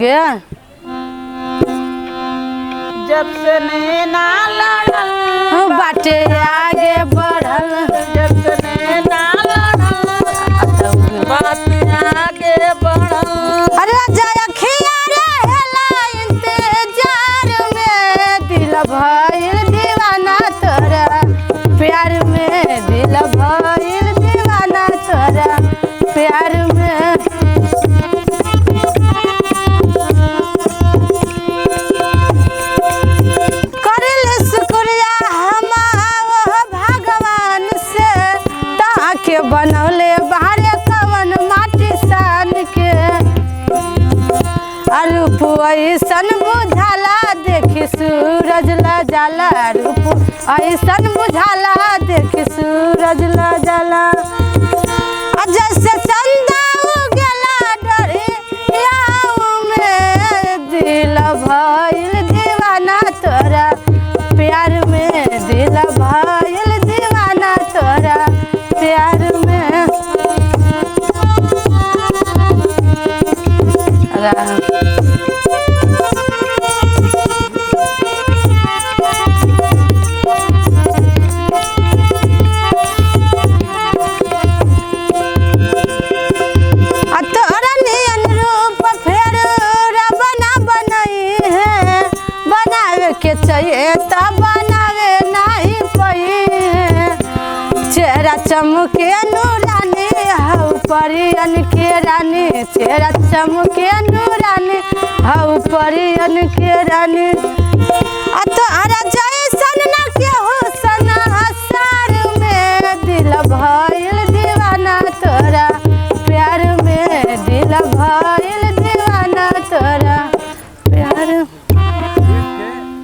गया जब से नैना लड़ल बाटे आगे बढ़ल, जब से नैना लड़ल बाटे आगे बढ़ल। अरे जय अखिया रहेला इंतजार में, दिल भइल दीवाना तोरा प्यार में, दिल भइल दीवाना तोरा प्यार में। बनौले बाहरे कवन माटी सान के, रूप ऐसन बुझाला देखी सूरज ला जाला, रूप ऐसन बुझाला देखी सूरज ला जाला। जैसे चंदा उगेला डरियाऊ में, दिल भइल दीवाना तोरा प्यार में, दिल भइल दीवाना तोरा प्यार में। तोरा नियन रूप फेर रबना बनई है, बनावे के चाहिए तब बनावे नहीं पई है। चेहरा चमके नूरानी हऊ परियन के रानी, चेहरा चमके नूरानी हऊ परियन के रानी। तो